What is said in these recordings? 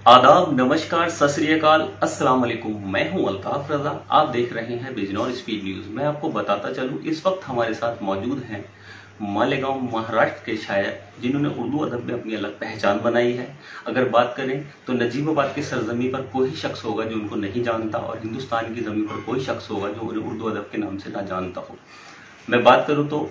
आदाब, नमस्कार, सत श्री अकाल, अस्सलाम वालेकुम। मैं हूं अल्ताफ रजा। आप देख रहे हैं बिजनौर स्पीड न्यूज। मैं आपको बताता चलूं, इस वक्त हमारे साथ मौजूद हैं मालेगांव महाराष्ट्र के शायर, जिन्होंने उर्दू अदब में अपनी अलग पहचान बनाई है। अगर बात करें तो नजीबाबाद की सरजमी पर कोई शख्स होगा जो उनको नहीं जानता, और हिंदुस्तान की जमीन पर कोई शख्स होगा जो उन्हें उर्दू अदब के नाम से ना जानता हो। मैं बात करूं तो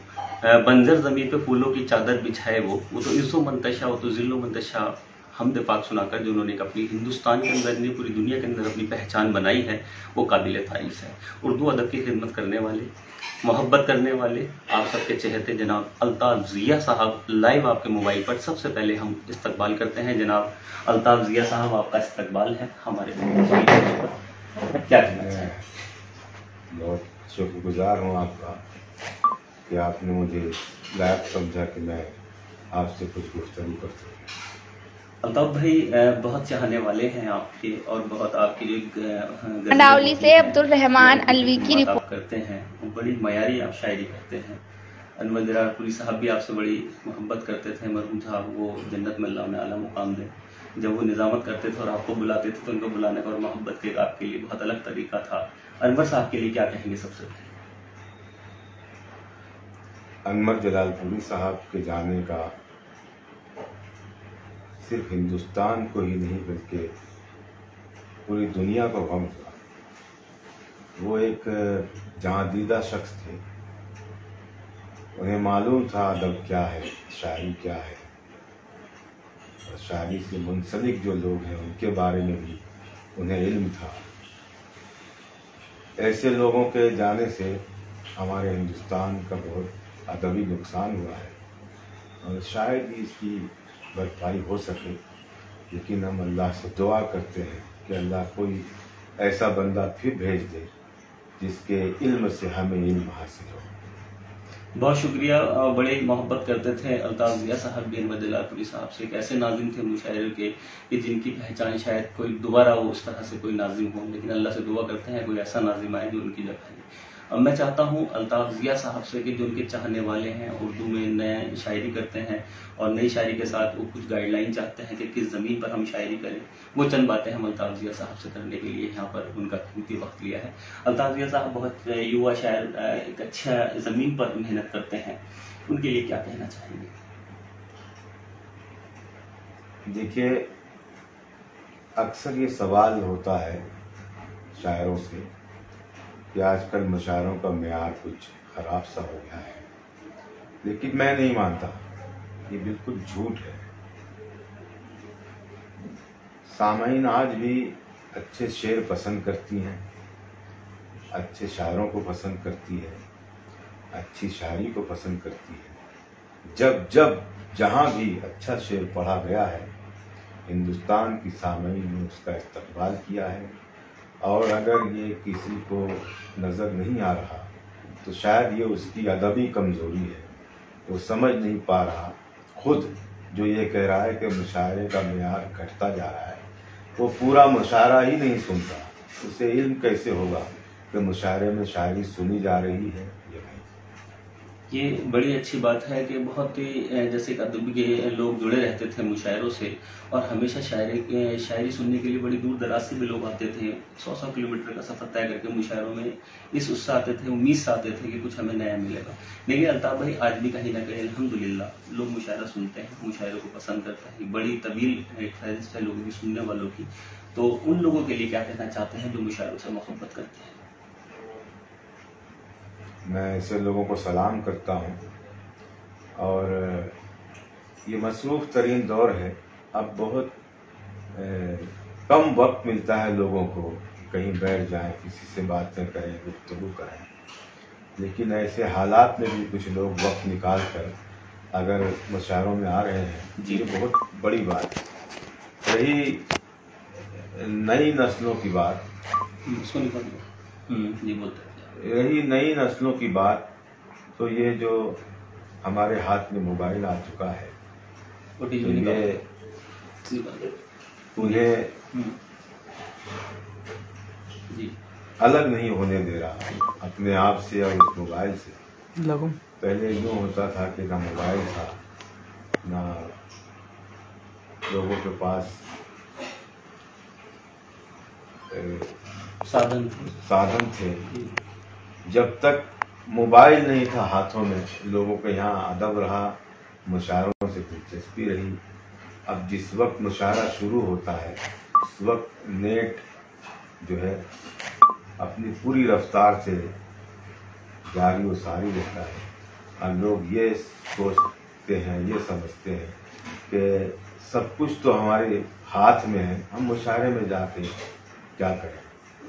बंजर जमीन पे फूलों की चादर बिछाए वो तो इज्जो मंतशा, वो तो जिल्लो मंतशा हमद पाक सुनाकर जो उन्होंने अपनी हिंदुस्तान के अंदर नहीं पूरी दुनिया के अंदर अपनी पहचान बनाई है, वो काबिल तारीफ है। उर्दू अदब की खिदमत करने वाले, मोहब्बत करने वाले आप सबके चहेते जनाब अल्ताफ ज़िया साहब लाइव आपके मोबाइल पर सबसे पहले हम इस्तकबाल करते हैं। जनाब अल्ताफ ज़िया साहब, आपका इस्तकबाल है हमारे पर। क्या कहना चाहिए? बहुत शुक्रगुजार हूँ आपका कि आपने मुझे लायक समझा कि मैं आपसे कुछ गुफ्तगू कर सकूँ। अल्ताफ भाई बहुत चाहने वाले हैं आपके, और बहुत आपकी जो मंडावली से अब्दुल रहमान अलवी की रिपोर्ट करते हैं, बड़ी मयारी आप शायरी करते हैं। अनवर जरारपुरी साहब भी आपसे बड़ी मोहब्बत करते थे, मरहूम साहब, वो जन्नत में अल्लाह उन्हें आला मुकाम दे। जब वो निज़ामत करते थे और आपको बुलाते थे तो उनको बुलाने का और मोहब्बत के आपके लिए बहुत अलग तरीका था। अनवर साहब के लिए क्या कहेंगे सबसे पहले? अनवर जलालपुरी साहब के जाने का सिर्फ हिंदुस्तान को ही नहीं बल्कि पूरी दुनिया को गम हुआ। वो एक जहांदीदा शख्स थे। उन्हें मालूम था अदब क्या है, शायरी क्या है, और शायरी से मुंसलिक जो लोग हैं उनके बारे में भी उन्हें इल्म था। ऐसे लोगों के जाने से हमारे हिंदुस्तान का बहुत अदबी नुकसान हुआ है, और शायद ही इसकी भरपाई हो सके। लेकिन हम अल्लाह से दुआ करते हैं कि अल्लाह कोई ऐसा बंदा फिर भेज दे जिसके इल्म से हमें इल्म हासिल हो। बहुत शुक्रिया। बड़े मोहब्बत करते थे अल्ताफ ज़िया साहब भी अनवर जलालपुरी साहब से। एक ऐसे नाज़िम थे मुशायरे के कि जिनकी पहचान शायद कोई दोबारा हो उस तरह से कोई नाज़िम हो, लेकिन अल्लाह से दुआ करते हैं कोई ऐसा नाज़िम आए जो उनकी जगह है। अब मैं चाहता हूं अल्ताफ ज़िया साहब से कि जो उनके चाहने वाले हैं, उर्दू में नए शायरी करते हैं और नई शायरी के साथ वो कुछ गाइडलाइन चाहते हैं कि किस ज़मीन पर हम शायरी करें, वो चंद बातें हम अल्ताफ ज़िया साहब से करने के लिए यहाँ पर उनका कीमती वक्त लिया है। अल्ताफ ज़िया साहब बहुत युवा शायर, एक अच्छा ज़मीन पर मेहनत करते हैं, उनके लिए क्या कहना चाहेंगे? देखिए, अक्सर ये सवाल होता है शायरों से कि आजकल मुशायरों का मेयार कुछ ख़राब सा हो गया है, लेकिन मैं नहीं मानता, ये बिल्कुल झूठ है। सामाईन आज भी अच्छे शेर पसंद करती हैं, अच्छे शायरों को पसंद करती है, अच्छी शायरी को पसंद करती है। जब जब जहाँ भी अच्छा शेर पढ़ा गया है, हिंदुस्तान की सामाईन ने उसका इस्तकबाल किया है। और अगर ये किसी को नज़र नहीं आ रहा तो शायद ये उसकी अदबी कमज़ोरी है, वो समझ नहीं पा रहा। खुद जो ये कह रहा है कि मुशायरे का मेयार घटता जा रहा है, वो पूरा मुशायरा ही नहीं सुनता, उसे इल्म कैसे होगा कि मुशायरे में शायरी सुनी जा रही है या नहीं। ये बड़ी अच्छी बात है कि बहुत ही जैसे अदबी के लोग जुड़े रहते थे मुशायरों से, और हमेशा शायरी सुनने के लिए बड़ी दूर दराज से भी लोग आते थे। 100-100 किलोमीटर का सफ़र तय करके मुशायरों में इस उससे आते थे, उम्मीद से आते थे कि कुछ हमें नया मिलेगा। लेकिन अल्ताफ भाई, आज भी कहीं ना कहीं अल्हम्दुलिल्लाह लोग मुशायरा सुनते हैं, मुशायरों को पसंद करते हैं। बड़ी तवील एक फहरिस्त है लोगों की सुनने वालों की। तो उन लोगों के लिए क्या कहना चाहते हैं जो मुशायरों से मोहब्बत करते हैं? मैं ऐसे लोगों को सलाम करता हूँ, और ये मसरूफ़ तरीन दौर है। अब बहुत कम वक्त मिलता है लोगों को कि कहीं बैठ जाएं, किसी से बातें करें, गुफ्तगू करें। लेकिन ऐसे हालात में भी कुछ लोग वक्त निकाल कर अगर मुशायरों में आ रहे हैं, ये बहुत बड़ी बात है। रही नई नस्लों की बात, उसको निकाल जी बोलते हैं। रही नई नस्लों की बात, तो ये जो हमारे हाथ में मोबाइल आ चुका है, तो ये उन्हें जी अलग नहीं होने दे रहा अपने आप से और उस मोबाइल से। पहले यूँ होता था कि ना मोबाइल था, ना लोगों के पास साधन थे। जब तक मोबाइल नहीं था हाथों में, लोगों के यहाँ अदब रहा, मुशायरों से दिलचस्पी रही। अब जिस वक्त मुशायरा शुरू होता है उस वक्त नेट जो है अपनी पूरी रफ्तार से जारी व सारी रहता है, और लोग ये सोचते हैं, ये समझते हैं कि सब कुछ तो हमारे हाथ में है, हम मुशायरे में जाके क्या करें।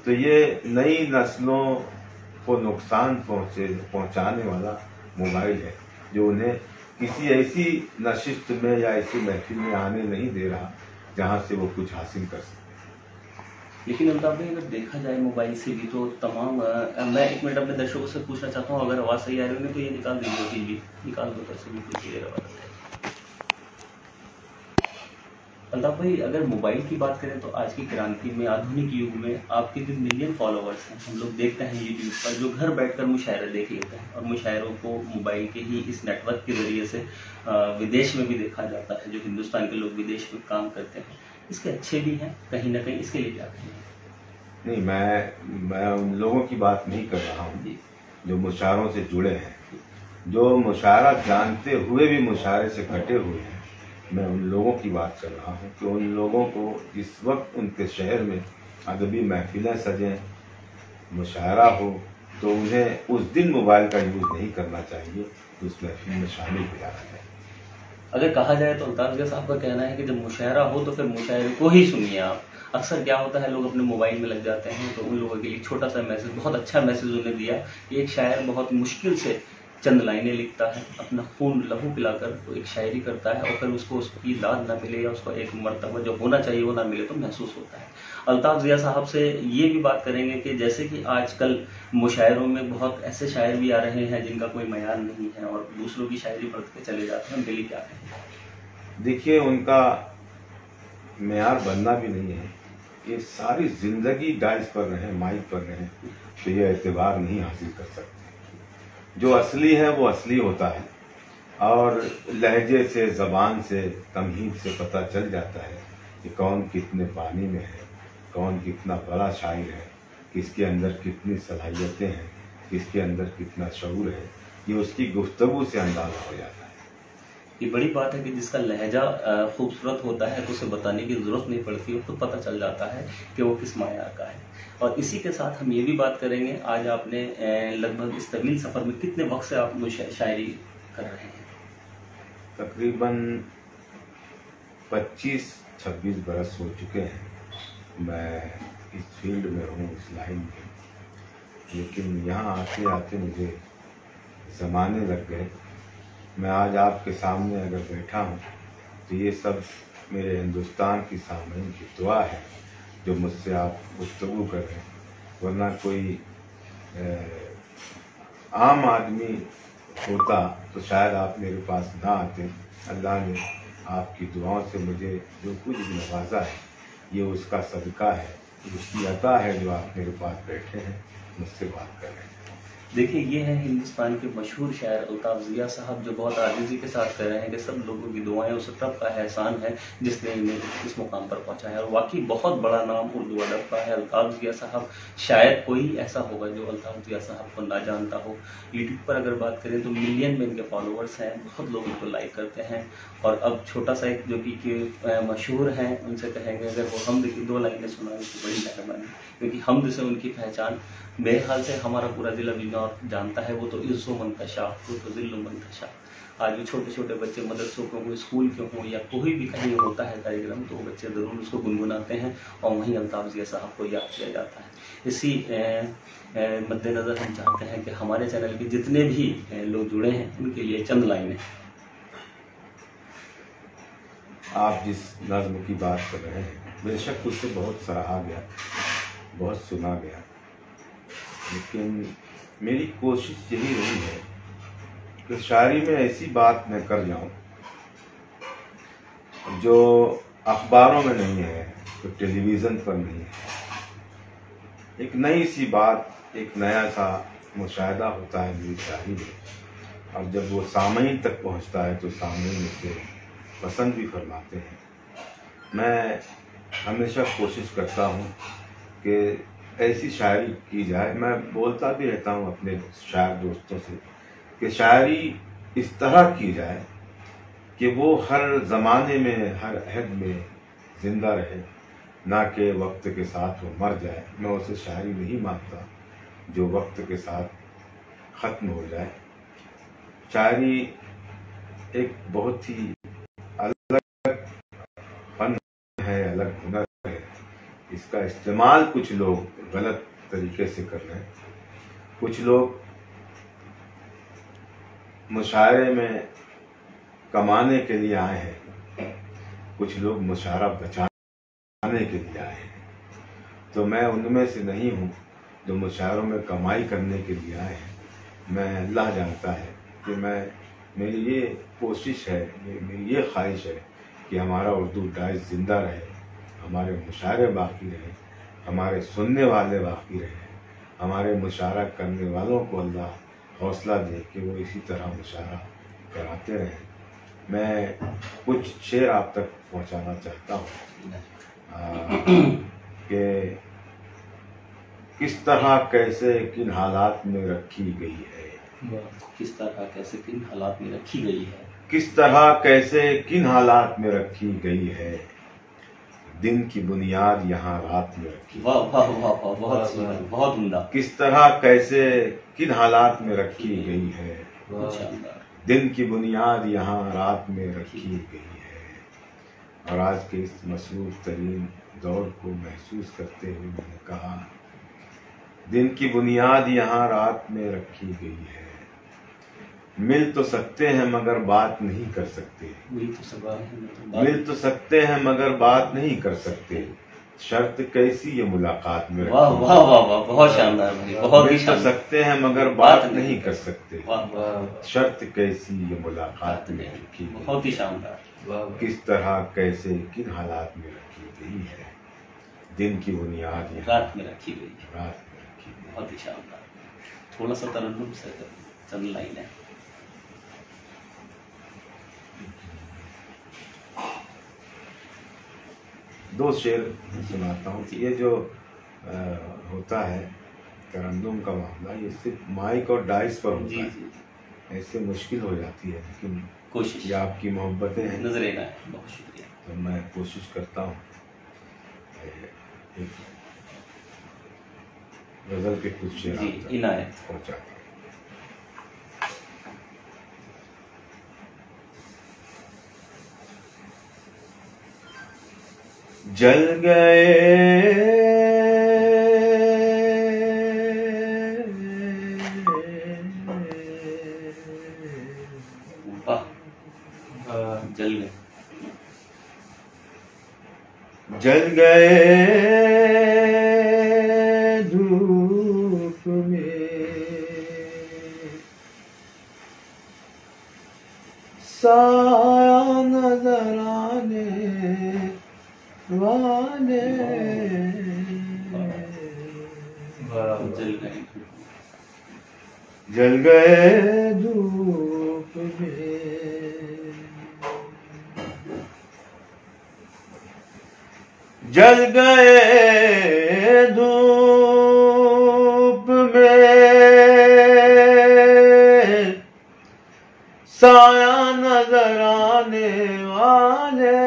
तो ये नई नस्लों को नुकसान पहुंचाने वाला मोबाइल है, जो उन्हें किसी ऐसी नशिस्त में या ऐसी महफिल में आने नहीं दे रहा जहां से वो कुछ हासिल कर सके। लेकिन अल्ताफ भाई, अगर देखा जाए मोबाइल से भी तो तमाम मैं 1 मिनट अपने दर्शकों से पूछना चाहता हूँ, अगर आवाज़ सही आ रही होगी तो ये निकाल दीजिए, टीवी निकाल दो, तो बिल्कुल क्लियर आवाज़ है। अल्ताफ भाई, अगर मोबाइल की बात करें तो आज की क्रांति में, आधुनिक युग में आपके जो मिलियन फॉलोअर्स हैं, हम लोग देखते हैं यूट्यूब पर, जो घर बैठकर मुशायरे देख लेते हैं, और मुशायरों को मोबाइल के ही इस नेटवर्क के जरिए से विदेश में भी देखा जाता है। जो हिंदुस्तान के लोग विदेश में काम करते हैं, इसके अच्छे भी हैं कहीं ना कहीं, इसके लिए क्या कहें? नहीं, मैं उन लोगों की बात नहीं कर रहा हूँ जो मुशायरों से जुड़े हैं, जो मुशायरा जानते हुए भी मुशायरे से कटे हुए हैं। मैं उन लोगों की बात कर रहा हूँ कि उन लोगों को इस वक्त उनके शहर में अदबी महफिलें सजें, मुशायरा हो, तो उन्हें उस दिन मोबाइल का यूज़ नहीं करना चाहिए, उस महफिल में शामिल हो जाना चाहिए। अगर कहा जाए तो अल्ताफ साहब का कहना है कि जब मुशायरा हो तो फिर मुशायरे को ही सुनिए आप। अक्सर क्या होता है, लोग अपने मोबाइल में लग जाते हैं, तो उन लोगों के लिए छोटा सा मैसेज, बहुत अच्छा मैसेज उन्हें दिया कि एक शायर बहुत मुश्किल से चंद लाइनें लिखता है, अपना खून लहू पिलाकर वो एक शायरी करता है, और फिर उसको उसकी दाद ना मिले या उसको एक मर्तबा जो होना चाहिए वो ना मिले तो महसूस होता है। अल्ताफ ज़िया साहब से ये भी बात करेंगे कि जैसे कि आजकल मुशायरों में बहुत ऐसे शायर भी आ रहे हैं जिनका कोई मयान नहीं है, और दूसरों की शायरी पढ़ते चले जाते हैं, उनके लिए क्या कहें? देखिए, उनका मेयार बनना भी नहीं है, ये सारी जिंदगी डाइस पर रहे, माइक पर रहे, तो ये एतबार नहीं हासिल कर सकते। जो असली है वो असली होता है, और लहजे से, जबान से, तमहीद से पता चल जाता है कि कौन कितने पानी में है, कौन कितना बड़ा शायर है, किसके अंदर कितनी सलाहियतें हैं, किसके अंदर कितना शऊर है, ये उसकी गुफ्तगू से अंदाजा हो जाता है। ये बड़ी बात है कि जिसका लहजा खूबसूरत होता है तो उसे बताने की ज़रूरत नहीं पड़ती, वो तो पता चल जाता है कि वो किस मायार का है। और इसी के साथ हम ये भी बात करेंगे, आज आपने लगभग इस तवील सफ़र में कितने वक्त से आप शायरी कर रहे हैं? तकरीबन 25-26 बरस हो चुके हैं मैं इस फील्ड में हूँ, इस लाइन में। लेकिन यहाँ आते आते मुझे ज़माने लग गए। मैं आज आपके सामने अगर बैठा हूँ तो ये सब मेरे हिंदुस्तान की सामईन की दुआ है जो मुझसे आप गुफ्तगू कर रहे हैं, वरना कोई आम आदमी होता तो शायद आप मेरे पास ना आते। अल्लाह ने आपकी दुआओं से मुझे जो कुछ भी नवाजा है, ये उसका सदका है, उसकी अता है जो आप मेरे पास बैठे हैं, मुझसे बात कर रहे हैं। देखिए, ये है हिंदुस्तान के मशहूर शायर अल्ताफ ज़िया साहब, जो बहुत आजिज़ी के साथ कह रहे हैं कि सब लोगों की दुआएं उस रब का एहसान है जिसने इन्हें इस मुकाम पर पहुंचा है। और वाकई बहुत बड़ा नाम उर्दू अदब का है अल्ताफ ज़िया साहब। शायद कोई ऐसा होगा जो अल्ताफ ज़िया साहब को ना जानता हो। यूट्यूब पर अगर बात करें तो मिलियन में इनके फॉलोअर्स हैं, बहुत लोग इनको लाइक करते हैं। और अब छोटा सा एक जो कि मशहूर हैं, उनसे कहेंगे अगर वो हमद की 2 लाइनें सुनाएं तो बड़ी मेहरबानी, क्योंकि हमद से उनकी पहचान मेरे ख्याल से हमारा पूरा जिला बिजनौर जानता है। वो तो इज़्ज़ो मंतशा, वो तो ज़िल्लो मंतशा। आज भी छोटे छोटे बच्चे मदरसों के हों, स्कूल के हों, या कोई भी कहीं होता है कार्यक्रम, तो बच्चे ज़रूर उसको गुनगुनाते हैं और वहीं अल्ताफ ज़िया साहब को याद किया जाता है। इसी मद्देनज़र हम चाहते हैं कि हमारे चैनल के जितने भी लोग जुड़े हैं उनके लिए चंद लाइनें। आप जिस नज़्म की बात कर रहे हैं, बेशक उससे बहुत सराहा गया, बहुत सुना गया, लेकिन मेरी कोशिश यही रही है कि शायरी में ऐसी बात मैं कर जाऊं जो अखबारों में नहीं है, तो टेलीविज़न पर नहीं है। एक नई सी बात, एक नया सा मुशाहिदा होता है मेरी शायरी में, और जब वो सामईन तक पहुंचता है तो सामईन उसे पसंद भी फरमाते हैं। मैं हमेशा कोशिश करता हूं کہ ایسی شاعری کی جائے. میں بولتا بھی رہتا ہوں اپنے شاعر دوستوں سے کہ شاعری اس طرح کی جائے کہ وہ ہر زمانے میں ہر عہد میں زندہ رہے، نہ کہ وقت کے ساتھ وہ مر جائے. میں اسے شاعری نہیں مانتا جو وقت کے ساتھ ختم ہو جائے. شاعری ایک بہت ہی الگ فن ہے، الگ ہنر ہے. اس کا استعمال کچھ لوگ غلط طریقے سے کر رہے ہیں. کچھ لوگ مشاعرے میں کمانے کے لیے آئے ہیں، کچھ لوگ مشاعرہ بچانے کے لیے آئے ہیں. تو میں ان میں سے نہیں ہوں جو مشاعروں میں کمائی کرنے کے لیے آئے ہیں. میں اللہ جانتا ہے کہ میری یہ کوشش ہے، میری یہ خواہش ہے کہ ہمارا اردو دائز زندہ رہے، ہمارے مشاعرے باقی رہے، ہمارے سننے والے باقی رہے، ہمارے مشاعرہ کرنے والوں کو اللہ حوصلہ دے کہ وہ اسی طرح مشاعرہ کراتے رہیں. میں کچھ شعر آپ تک پہنچانا چاہتا ہوں کہ کس طرح کیسے کن حالات میں رکھی گئی ہے، کس طرح کیسے کن حالات میں رکھی گئی ہے، کس طرح کیسے کن حالات میں رکھی گئی ہے، دن کی بنیاد یہاں رات میں رکھی. واہ واہ واہ واہ، بہت سندر، بہت عمدہ. کس طرح کیسے کن حالات میں رکھی گئی ہے، شاندار. دن کی بنیاد یہاں رات میں رکھی گئی ہے. اور آج کے اس مصروف ترین دور کو محسوس کرتے ہوئے میں نے کہا دن کی بنیاد یہاں رات میں رکھی گئی ہے. مل تو سکتے ہیں مگر بات نہیں کر سکتے، مل تو سکتے ہیں مگر بات نہیں کر سکتے، شرط کیسی یہ ملاقات میں واہ واہ واہ واہ، بہت شاندار، بہت ہی مل تو سکتے ہیں مگر بات نہیں کر سکتے، شرط کیسی یہ ملاقات میں رکھی گئی، بہت ہی شاندار. کس طرح کیسے کن حالات میں رکھی گئی ہے، دن کی بنیاد یہاں رات میں رکھی گئی، رات میں رکھی گئی. بہت ہی شاندار. تھوڑا سا ترنم سے چند لائنیں. دو شعر سناتا ہوں. یہ جو ہوتا ہے ترنم کا معاملہ، یہ صرف مائک اور ڈائس پر ہوتا ہے. ایسے مشکل ہو جاتی ہے، لیکن کوشش، یہ آپ کی محبتیں ہیں. نظر ہے. بہت شکریہ. تو میں کوشش کرتا ہوں ایک غزل کے کچھ شعر جی آپ تک عنایت. پہنچاتا ہوں. جل گئے جل گئے، جل گئے دھوپ میں سایہ نظر آنے والے، جل گئے، جل گئے دھوپ میں جل گئے دھوپ میں سایہ نظر آنے والے،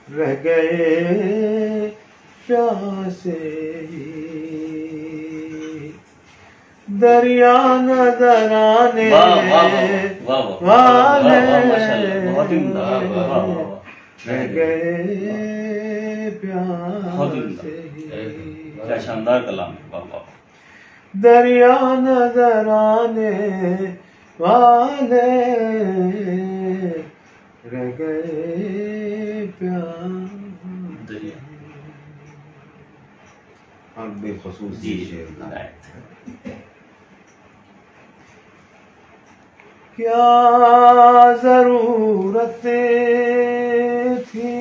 رہ گئے پیاسے ہی دریا نظر آنے والے، رہ گئے پیاسے ہی. کیا شاندار کلام ہے. واہ واہ. دریا نظر آنے والے، رہ گئے دریا. اور بالخصوص جی شعر عنایت. کیا ضرورت تھی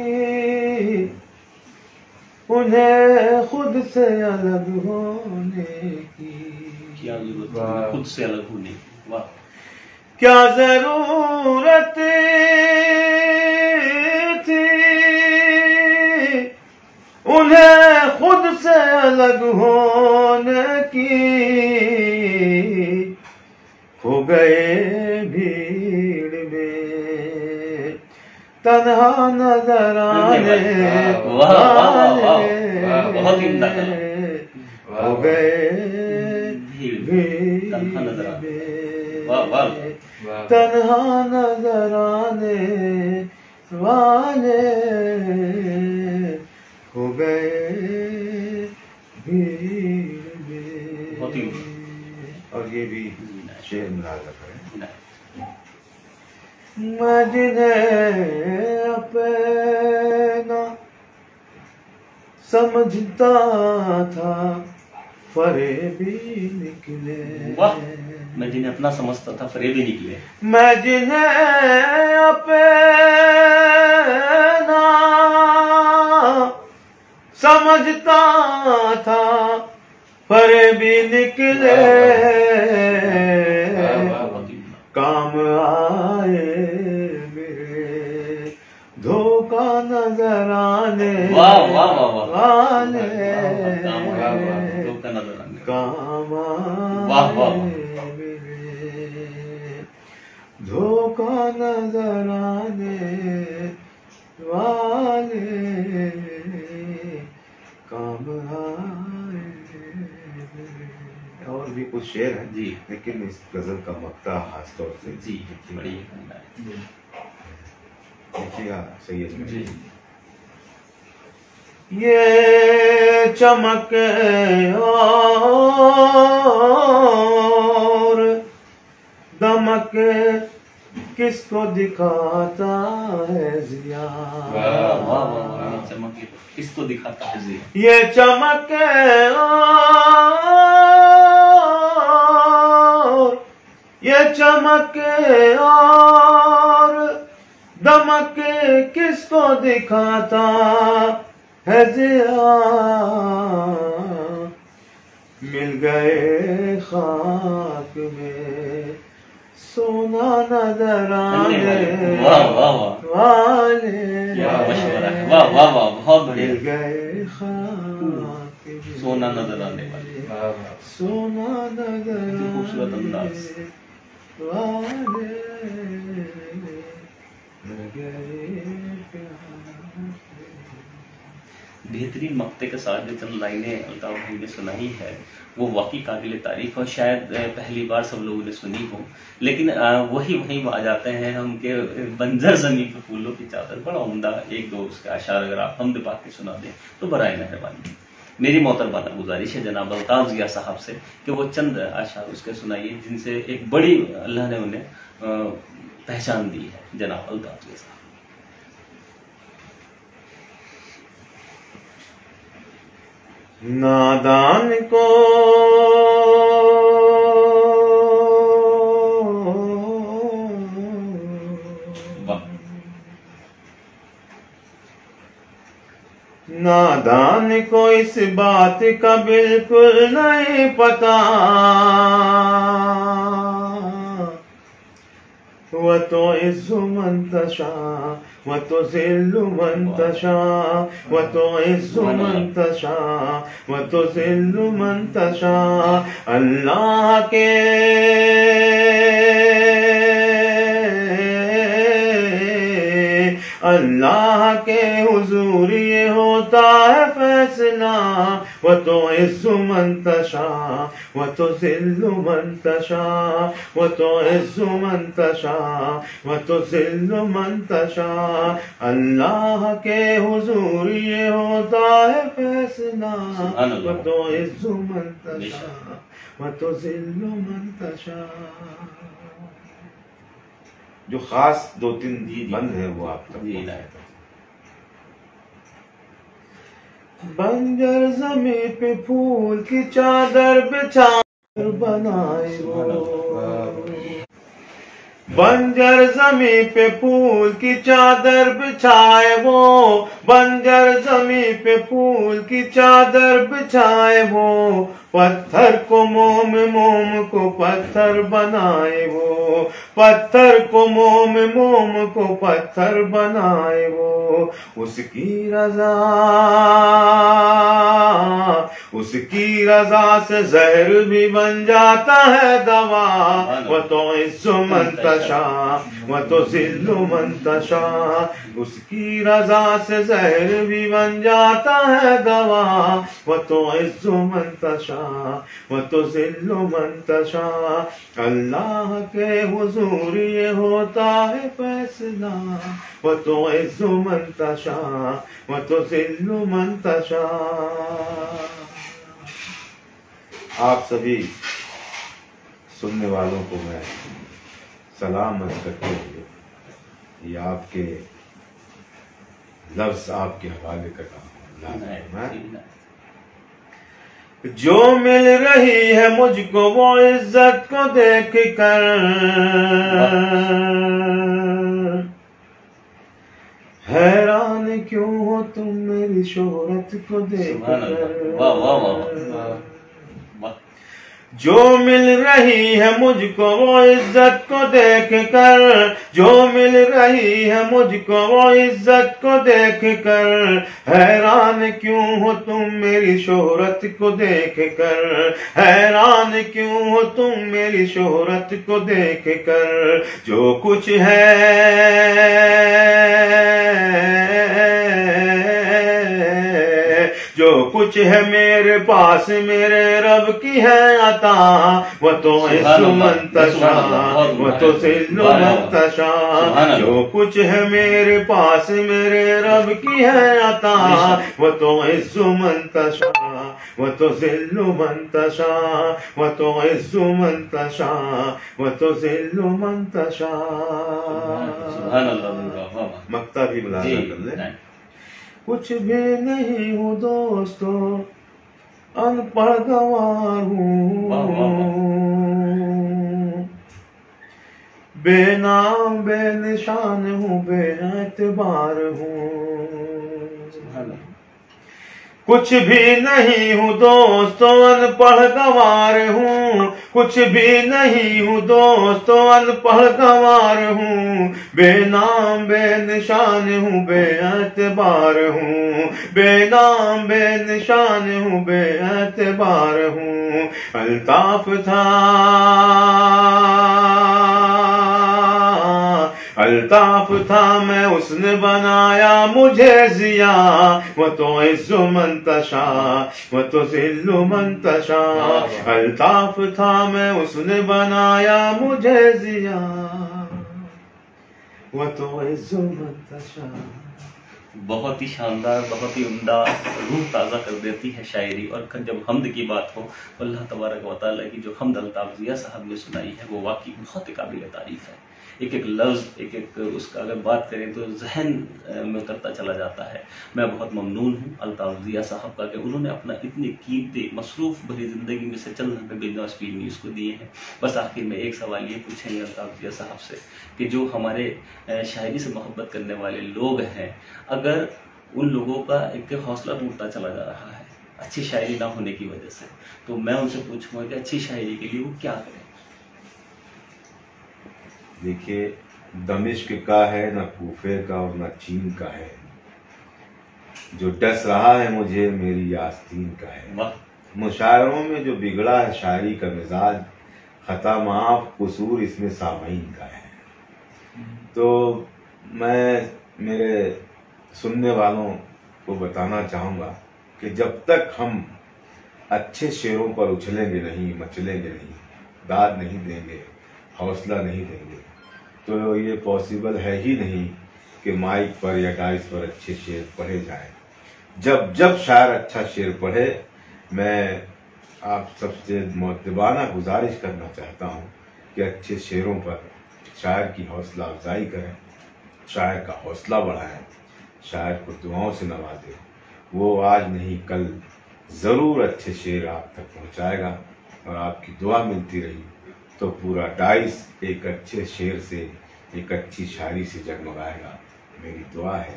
انہیں خود سے الگ ہونے کی، کیا ضرورت ہے خود سے الگ ہونے کی. واہ. کیا ضرورت تھی انہیں خود سے الگ ہونے کی ہو گئے بھیڑ میں تنہا نظر آنے ہو گئے تنہا نظر آنے والے ہو گئے بھیڑ میں. اور یہ بھی شعر ملازم ہے. میں جنہیں اپنا سمجھتا تھا فریبی نکلے. میں جنہیں اپنا سمجھتا تھا فریبی نکلے. میں جنہیں اپنا سمجھتا تھا فریبی نکلے. کام آئے میرے دھوکہ نظر آنے والے. کام آئے میرے دھوکہ نظر آنے والے. کام آئے. اور بھی کچھ شعر ہیں جی، لیکن اس غزل کا مقطع خاص طور سے جی بڑی دیکھیے گا. سید جی. یہ چمک اور دمک کس کو دکھاتا ہے ضیا. چمک کس کو دکھاتا ہے ضیا. یہ چمک اور یہ چمک اور دمک کس کو دکھاتا ہے ضیا. مل گئے خاک میں سونا نظر آنے والے. مل گئے خاک میں سونا نظر آنے والے. سونا نظر خوبصورت انداز. والے مل گئے. بہترین مقطع کے ساتھ جو چند لائنیں الطاف بھائی نے سنائی ہے وہ واقعی قابل تعریف اور شاید پہلی بار سب لوگوں نے سنی ہو. لیکن وہیں آ جاتے ہیں ہم کہ بنجر زمین پہ پھولوں کی چادر. بڑا عمدہ ایک دو اس کے اشعار اگر آپ حمد پاک کے سنا دیں تو برائے مہربانی. میری محترمانہ گزارش ہے جناب الطاف ضیاء صاحب سے کہ وہ چند اشعار اس کے سنائیے جن سے ایک بڑی اللہ نے انہیں پہچان دی ہے. جناب الطاف ضیاء صاحب. نادان کو نادان کو اس بات کا بالکل نہیں پتا. وتعز من تشاء وتذل من تشاء وتعز من تشاء وتذل من تشاء. اللہ کے حضور یہ ہوتا ہے فیصلہ. وتعز من تشاء وتذل من تشاء وتعز من تشاء وتذل من تشاء. اللہ کے حضور یہ ہوتا ہے فیصلہ. وتعز من تشاء وتذل من تشاء. جو خاص دو تین بند ہے وہ آپ تک بنجر زمین پہ پھول کی چادر بچھا بنائے وہ. بنجر زمین پہ پھول کی چادر بچھائے وہ. بنجر زمین پہ پھول کی چادر بچھائے وہ. پتھر کو موم کو پتھر بنائے وہ. پتھر کو موم موم کو پتھر بنائے وہ اس کی رضا سے زہر بھی بن جاتا ہے دوا وہ تو عز من تشاء وہ تو ذل من تشاء اس کی رضا سے زہر بھی بن جاتا ہے دوا وہ تو عز من تشاء وہ تو ذل من تشاء اللہ کے حضور یہ ہوتا ہے فیصلہ وہ تو عز من تشاء وہ تو ذل من تشاء۔ آپ سبھی سننے والوں کو میں سلام عرض کرتے ہوئے یہ آپ کے لفظ آپ کے حوالے کرتا ہوں۔ جو مل رہی ہے مجھ کو وہ عزت کو دیکھ کر حیران کیوں ہو تم میری شہرت کو دیکھ کر جو مل رہی ہے مجھ کو وہ عزت کو دیکھ کر جو مل رہی ہے مجھ کو وہ عزت کو دیکھ کر حیران کیوں ہو تم میری شہرت کو دیکھ کر حیران کیوں ہو تم میری شہرت کو دیکھ کر جو کچھ ہے میرے پاس میرے رب کی ہے عطا وہ تو عز من تشاء وہ تو ذل من تشاء جو کچھ ہے میرے پاس میرے رب کی ہے عطا وہ تو عز من تشاء وہ تو ذل من تشاء وہ تو عز من تشاء وہ تو ذل من تشاء۔ مقطع بھی ملاحظہ کر لیں۔ کچھ بھی نہیں ہوں دوستو ان پڑھ گوار ہوں بے نام بے نشان ہوں بے اعتبار ہوں کچھ بھی نہیں ہوں دوستو ان پڑھ گوار ہوں کچھ بھی نہیں ہوں دوستو ان پڑھ گوار ہوں بے نام بے نشان ہوں بے اعتبار ہوں بے نام بے نشان ہوں بے اعتبار ہوں الطاف تھا میں اس نے بنایا مجھے ضیا وہ تو عز من تشاء وہ تو ذل من تشاء الطاف تھا میں اس نے بنایا مجھے ضیا وہ تو عز من تشاء۔ بہت ہی شاندار، بہت ہی عمدہ، روح تازہ کر دیتی ہے شاعری۔ اور جب حمد کی بات ہو تو اللہ تبارک و تعالیٰ کی جو حمد الطاف ضیاء صاحب نے سنائی ہے وہ واقعی بہت قابل تعریف ہے۔ ایک ایک لفظ، ایک ایک اس کا اگر بات کریں تو ذہن میں اترتا چلا جاتا ہے۔ میں بہت ممنون ہوں الطاف ضیاء صاحب کا کہ انہوں نے اپنا اتنی قیمتی مصروف بھری زندگی میں سے چند گھنٹے بجنور اسپیڈ نیوز کو دیے ہیں۔ بس آخر میں ایک سوال یہ پوچھیں گے الطاف ضیاء صاحب سے کہ جو ہمارے شاعری سے محبت کرنے والے لوگ ہیں، اگر ان لوگوں کا ایک حوصلہ ٹوٹتا چلا جا رہا ہے اچھی شاعری نہ ہونے کی وجہ سے، تو میں ان سے پوچھوں گا کہ اچھی شاعری کے لیے وہ کیا کریں؟ دیکھیے، دمشق کا ہے نہ کوفے کا اور نہ چین کا ہے، جو ڈس رہا ہے مجھے میری آستین کا ہے۔ مشاعروں میں جو بگڑا ہے شاعری کا مزاج، خطا معاف قصور اس میں سامعین کا ہے۔ تو میں میرے سننے والوں کو بتانا چاہوں گا کہ جب تک ہم اچھے شعروں پر اچھلیں گے نہیں، مچلیں گے نہیں، داد نہیں دیں گے، حوصلہ نہیں دیں گے، تو یہ پاسبل ہے ہی نہیں کہ مائک پر یا ڈائس پر اچھے شعر پڑھے جائیں۔ جب شاعر اچھا شعر پڑھے، میں آپ سب سے مؤدبانہ گزارش کرنا چاہتا ہوں کہ اچھے شعروں پر شاعر کی حوصلہ افزائی کریں، شاعر کا حوصلہ بڑھائیں، شاعر کو دعاؤں سے نوازیں۔ وہ آج نہیں کل ضرور اچھے شعر آپ تک پہنچائے گا، اور آپ کی دعا ملتی رہی تو پورا ڈائس ایک اچھے شعر سے، ایک اچھی شاعری سے جگمگائے گا۔ میری دعا ہے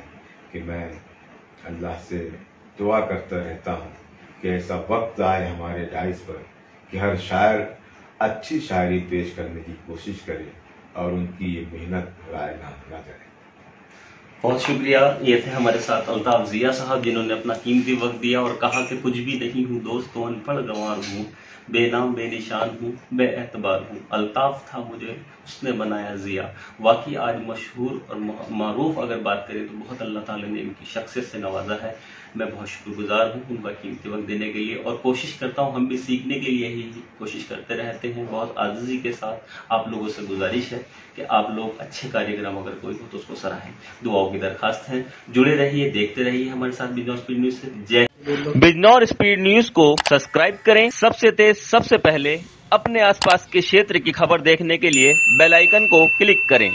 کہ میں اللہ سے دعا کرتا رہتا ہوں کہ ایسا وقت آئے ہمارے ڈائس پر کہ ہر شاعر اچھی شاعری پیش کرنے کی کوشش کرے، और उनकी ये मेहनत राय ना जाए। बहुत शुक्रिया। ये थे हमारे साथ अल्ताफ जिया साहब, जिन्होंने अपना कीमती वक्त दिया और कहा कि कुछ भी नहीं हूँ दोस्तों, अनपढ़ गंवार हूँ, बेनाम बेनिशान हूँ, बेएतबार हूँ, अल्ताफ था मुझे उसने बनाया जिया। वाकई आज मशहूर और मारूफ अगर बात करें तो बहुत अल्लाह ताला ने इनकी शख्सियत से नवाजा है। मैं बहुत शुक्रगुजार हूँ उनका कीमती वक्त देने के लिए, और कोशिश करता हूँ हम भी सीखने के लिए ही कोशिश करते रहते हैं। बहुत आजिज़ी के साथ आप लोगों से गुजारिश है कि आप लोग अच्छे कार्यक्रम अगर कोई हो तो उसको सराहें। दुआओं की दरखास्त है। जुड़े रहिए, देखते रहिए हमारे साथ बिजनौर स्पीड न्यूज से। जय बिजनौर स्पीड न्यूज को सब्सक्राइब करें। सबसे तेज सबसे पहले अपने आसपास के क्षेत्र की खबर देखने के लिए बेल आइकन को क्लिक करें।